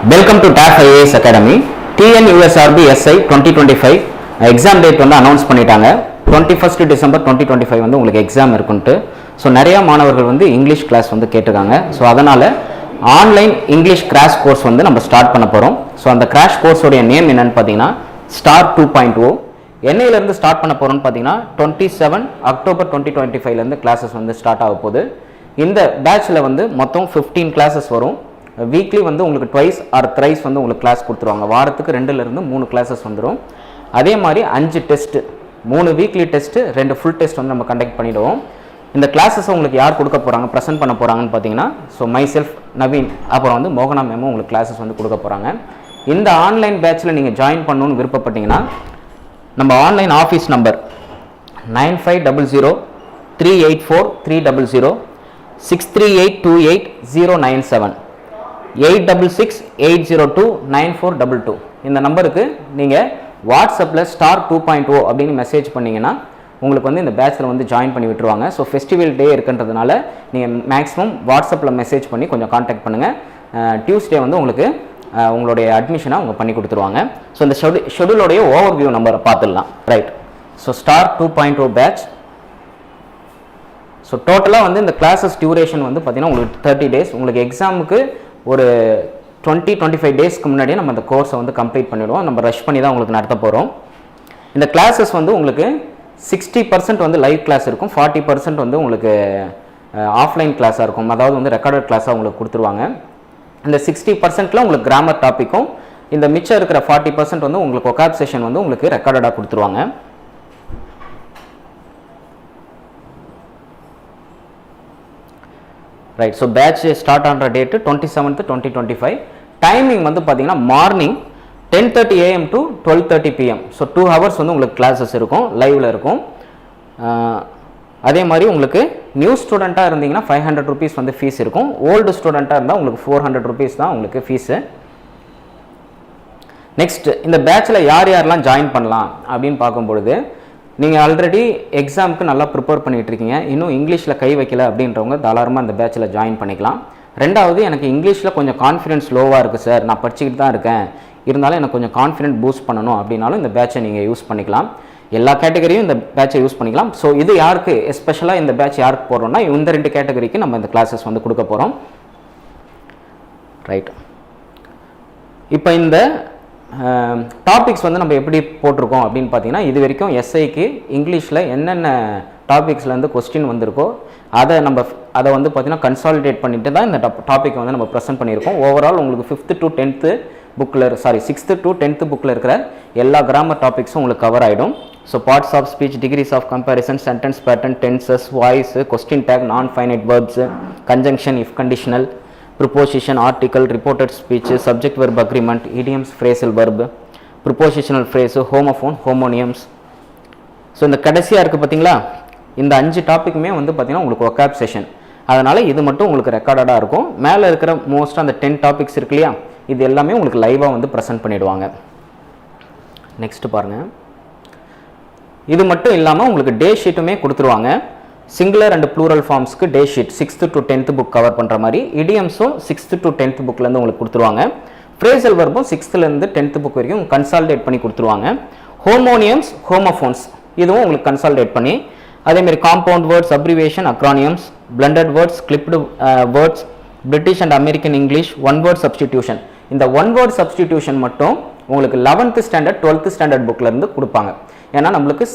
Welcome to TAF IAS academy. TNUSRB SI 2025 exam date வந்து announce பண்ணிட்டாங்க. 21 December 2025 வந்து உங்களுக்கு எக்ஸாம் இருக்குன்ட்டு. ஸோ நிறைய மாணவர்கள் வந்து இங்கிலீஷ் கிளாஸ் வந்து கேட்டிருக்காங்க. ஸோ அதனால் ஆன்லைன் இங்கிலீஷ் கிராஷ் கோர்ஸ் வந்து நம்ம ஸ்டார்ட் பண்ண போகிறோம். ஸோ அந்த கிராஷ் கோர்ஸோடைய நேம் என்னன்னு பார்த்தீங்கன்னா ஸ்டார் 2.0. என்னையிலேருந்து ஸ்டார்ட் பண்ண போகிறோம்னு பார்த்தீங்கன்னா 27 அக்டோபர் 2025 கிளாஸஸ் வந்து ஸ்டார்ட் ஆக போகுது. இந்த பேட்சில் வந்து மொத்தம் 15 கிளாஸஸ் வரும். வீக்லி வந்து உங்களுக்கு ட்வைஸ் ஆர் த்ரைஸ் வந்து உங்களுக்கு கிளாஸ் கொடுத்துருவாங்க. வாரத்துக்கு 2லேருந்து 3 கிளாஸஸ் வந்துடும். அதே மாதிரி 5 test, 3 weekly test, 2 full test வந்து நம்ம கண்டக்ட் பண்ணிவிடுவோம். இந்த கிளாஸஸ் உங்களுக்கு யார் கொடுக்க போகிறாங்க, ப்ரெசென்ட் பண்ண போகிறாங்கன்னு பார்த்தீங்கன்னா மை செல்ஃப் நவீன், அப்புறம் வந்து மோகனா மேமும் உங்களுக்கு கிளாஸஸ் வந்து கொடுக்க போகிறாங்க. இந்த ஆன்லைன் பேட்சில் நீங்கள் ஜாயின் பண்ணணும்னு விருப்பப்பட்டீங்கன்னா நம்ம ஆன்லைன் ஆஃபீஸ் நம்பர் 9500384300 63828 097 இந்த நம்பருக்கு நீங்கள் வாட்ஸ்அப்பில் ஸ்டார் 2.0 அப்படின்னு மெசேஜ் பண்ணிங்கன்னா உங்களுக்கு வந்து இந்த பேட்சில் வந்து ஜாயின் பண்ணி விட்டுருவாங்க. ஸோ ஃபெஸ்டிவல் டே இருக்குன்றதுனால நீங்கள் மேக்ஸிமம் வாட்ஸ்அப்பில் மெசேஜ் பண்ணி கொஞ்சம் காண்டாக்ட் பண்ணுங்கள். டியூஸ்டே வந்து உங்களுக்கு உங்களுடைய அட்மிஷனை அவங்க பண்ணி கொடுத்துருவாங்க. ஸோ இந்த ஷெடியூலோடைய ஓவர்வியூ நம்பரை பார்த்துடலாம். Right, so star 2.0 patch. So டோட்டலாக வந்து இந்த கிளாஸஸ் டியூரேஷன் வந்து பார்த்தீங்கன்னா உங்களுக்கு 30 டேஸ். உங்களுக்கு எக்ஸாமுக்கு ஒரு 20-25 டேஸ்க்கு முன்னாடியே நம்ம இந்த கோர்ஸை வந்து கம்ப்ளீட் பண்ணிவிடுவோம். நம்ம ரஷ் பண்ணி தான் உங்களுக்கு நடத்த போகிறோம். இந்த கிளாஸஸ் வந்து உங்களுக்கு 60% வந்து லைவ் கிளாஸ் இருக்கும், 40% வந்து உங்களுக்கு ஆஃப்லைன் கிளாஸாக இருக்கும். அதாவது வந்து ரெக்கார்டட் கிளாஸாக உங்களுக்கு கொடுத்துருவாங்க. இந்த 60%ல் உங்களுக்கு கிராமர் டாப்பிக்கும், இந்த மிச்சம் இருக்கிற 40% வந்து உங்களுக்கு ஒகாப் செஷன் வந்து உங்களுக்கு ரெக்கார்டடாக கொடுத்துருவாங்க. ரைட், ஸோ பேட்ச் ஸ்டார்ட் ஆகிற டேட்டு 27th 2025. டைமிங் வந்து பார்த்தீங்கன்னா morning 10:30 AM to 12:30 PM. So 2 hours வந்து உங்களுக்கு கிளாஸஸ் இருக்கும், லைவில் இருக்கும். அதே மாதிரி உங்களுக்கு நியூ ஸ்டூடெண்ட்டாக இருந்தீங்கன்னா 500 rupees வந்து ஃபீஸ் இருக்கும். ஓல்டு ஸ்டூடெண்ட்டாக இருந்தால் உங்களுக்கு 400 rupees தான் உங்களுக்கு ஃபீஸு. நெக்ஸ்ட், இந்த பேட்சில் யார் யாரெல்லாம் ஜாயின் பண்ணலாம் அப்படின்னு பார்க்கும்பொழுது, நீங்கள் ஆல்ரெடி எக்ஸாமுக்கு நல்லா ப்ரிப்பேர் பண்ணிகிட்டு இருக்கீங்க, இன்னும் இங்கிலீஷில் கை வைக்கல அப்படின்றவங்க தாராளமாக இந்த பேட்சில் ஜாயின் பண்ணிக்கலாம். ரெண்டாவது, எனக்கு இங்கிலீஷில் கொஞ்சம் கான்ஃபிடன்ஸ் லோவாக இருக்குது சார், நான் படிச்சுக்கிட்டு தான் இருக்கேன், இருந்தாலும் எனக்கு கொஞ்சம் கான்ஃபிடென்ட் பூஸ்ட் பண்ணணும் அப்படின்னாலும் இந்த பேட்சை நீங்கள் யூஸ் பண்ணிக்கலாம். எல்லா கேட்டகரியும் இந்த பேட்சை யூஸ் பண்ணிக்கலாம். ஸோ இது யாருக்கு எஸ்பெஷலாக இந்த பேட்ச் யாருக்கு போடுறோம்னா இந்த 2 கேட்டகரிக்கு நம்ம இந்த கிளாஸஸ் வந்து கொடுக்க போகிறோம். ரைட், இப்போ இந்த டாபிக்ஸ் வந்து நம்ம எப்படி போட்டிருக்கோம் அப்படின்னு பார்த்தீங்கன்னா, இது வரைக்கும் எஸ்ஐக்கு இங்கிலீஷில் என்னென்ன டாபிக்ஸ்லேருந்து கொஸ்டின் வந்திருக்கோ அதை வந்து பார்த்தீங்கன்னா கன்சாலிடேட் பண்ணிட்டு தான் இந்த டாபிக் வந்து நம்ம ப்ரெசென்ட் பண்ணியிருக்கோம். ஓவரால் உங்களுக்கு 6th to 10th புக்கில் இருக்கிற எல்லா கிராமர் டாபிக்ஸும் உங்களுக்கு கவர் ஆகிடும். So parts of speech, degrees of comparison, sentence pattern, tenses, voice, question tag, non finite verbs, conjunction, if conditional, preposition, article, reported speech, subject verb agreement, idioms, phrasal verb, prepositional phrase, homophone, homonyms. So இந்த கடைசியாக இருக்குது பார்த்தீங்களா, இந்த 5 டாப்பிக்குமே வந்து பார்த்தீங்கன்னா உங்களுக்கு ஒகாப் session. அதனால் இது மட்டும் உங்களுக்கு ரெக்கார்டடாக இருக்கும். மேலே இருக்கிற மோஸ்ட்டாக அந்த 10 டாபிக்ஸ் இருக்கு இல்லையா, இது எல்லாமே உங்களுக்கு லைவாக வந்து ப்ரெசென்ட் பண்ணிவிடுவாங்க. நெக்ஸ்ட் பாருங்கள், இது மட்டும் இல்லாமல் உங்களுக்கு டே ஷீட்டுமே கொடுத்துருவாங்க. சிங்குலர் அண்ட் ப்ளூரல் ஃபார்ம்ஸ்க்கு day sheet 6th to 10th book cover பண்ணுற மாதிரி, இடியம்ஸும் 6th to 10th புக்லேருந்து உங்களுக்கு கொடுத்துருவாங்க. ஃப்ரேசல் வர்பும் 6th-லேருந்து 10th புக் வரைக்கும் கன்சாலிடேட் பண்ணி கொடுத்துருவாங்க. ஹோமோனியம்ஸ், ஹோமோஃபோன்ஸ் இதுவும் உங்களுக்கு கன்சாலிடேட் பண்ணி, அதேமாரி compound words, abbreviation, acronyms, blended words, clipped words, British and American English, one word substitution. இந்த ஒன் வேர்ட் சப்ஸ்டிடியூஷன் மட்டும் உங்களுக்கு 11th standard 12th standard புக்லேருந்து கொடுப்பாங்க. ஏன்னா நம்மளுக்கு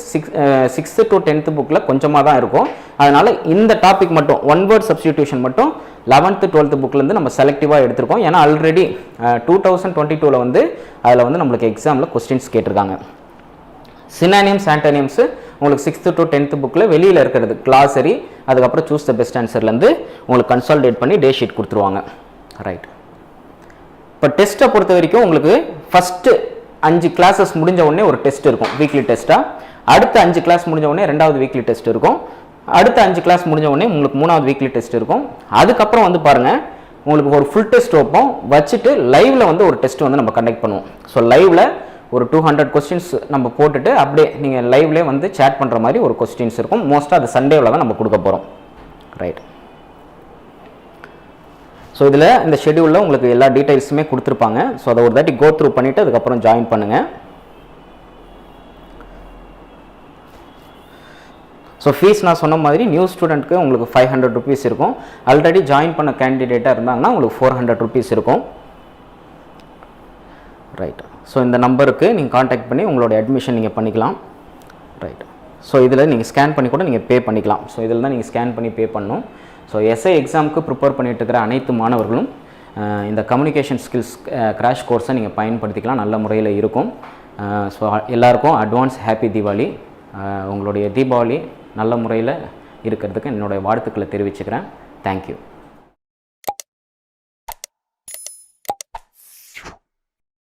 6th to 10th புக்கில் கொஞ்சமாக தான் இருக்கும். அதனால் இந்த டாபிக் மட்டும் ஒன் வேர்ட் சப்ஸ்டிடியூஷன் மட்டும் 11th 12th புக்லேருந்து நம்ம செலக்டிவாக எடுத்திருக்கோம். ஏன்னா ஆல்ரெடி 2022 வந்து அதில் வந்து நம்மளுக்கு எக்ஸாமில் கொஸ்டின்ஸ் கேட்டிருக்காங்க. சினானியம்ஸ், ஆன்டோனியம்ஸ் உங்களுக்கு 6th to 10th புக்கில் வெளியில் இருக்கிறது கிளாசரி, அதுக்கப்புறம் சூஸ் த பெஸ்ட் ஆன்சர்லேருந்து உங்களுக்கு கன்சாலிடேட் பண்ணி டே ஷீட் கொடுத்துருவாங்க. ரைட், இப்போ டெஸ்ட்டை பொறுத்த வரைக்கும் உங்களுக்கு ஃபஸ்ட்டு 5 கிளாஸஸ் முடிஞ்ச உடனே ஒரு டெஸ்ட் இருக்கும், வீக்லி டெஸ்ட்டாக. அடுத்த 5 கிளாஸ் முடிஞ்ச உடனே 2வது வீக்லி டெஸ்ட் இருக்கும். அடுத்த 5 கிளாஸ் முடிஞ்ச உடனே உங்களுக்கு 3வது வீக்லி டெஸ்ட் இருக்கும். அதுக்கப்புறம் வந்து பாருங்கள், உங்களுக்கு ஒரு ஃபுல் டெஸ்ட் வைப்போம், வச்சுட்டு லைவில் வந்து ஒரு டெஸ்ட் வந்து நம்ம கண்டக்ட் பண்ணுவோம். ஸோ லைவில் ஒரு 200 கொஸ்டின்ஸ் நம்ம போட்டுட்டு அப்படியே நீங்கள் லைவ்லேயே வந்து சேட் பண்ணுற மாதிரி ஒரு கொஸ்டின்ஸ் இருக்கும். மோஸ்ட்டாக அது சண்டேவில் தான் நம்ம கொடுக்க போகிறோம். ரைட், ஸோ இதில் இந்த ஷெடியூலில் உங்களுக்கு எல்லா டீட்டெயில்ஸுமே கொடுத்துருப்பாங்க. ஸோ அதை ஒரு தாட்டி கோ த்ரூ பண்ணிவிட்டு அதுக்கப்புறம் ஜாயின் பண்ணுங்கள். ஸோ ஃபீஸ் நான் சொன்ன மாதிரி நியூ ஸ்டூடெண்ட்க்கு உங்களுக்கு 500 rupees இருக்கும். ஆல்ரெடி ஜாயின் பண்ண கேண்டிடேட்டாக இருந்தாங்கன்னா உங்களுக்கு 400 rupees இருக்கும். ரைட். ஸோ இந்த நம்பருக்கு நீங்கள் காண்டாக்ட் பண்ணி உங்களோட அட்மிஷன் நீங்கள் பண்ணிக்கலாம். ரைட். ஸோ இதில் நீங்கள் ஸ்கேன் பண்ணி கூட நீங்கள் பே பண்ணிக்கலாம். ஸோ இதில் தான் நீங்கள் ஸ்கேன் பண்ணி பே பண்ணணும். ஸோ எஸ்ஐ எக்ஸாமுக்கு ப்ரிப்பேர் பண்ணிட்டு இருக்கிற அனைத்து மாணவர்களும் இந்த கம்யூனிகேஷன் ஸ்கில்ஸ் கிராஷ் கோர்ஸை நீங்கள் பயன்படுத்திக்கலாம். நல்ல முறையில் இருக்கும். ஸோ எல்லாருக்கும் அட்வான்ஸ் ஹாப்பி தீபாவளி. உங்களுடைய தீபாவளி நல்ல முறையில் இருக்கிறதுக்கு என்னுடைய வாழ்த்துக்களை தெரிவிச்சுக்கிறேன். தேங்க்யூ.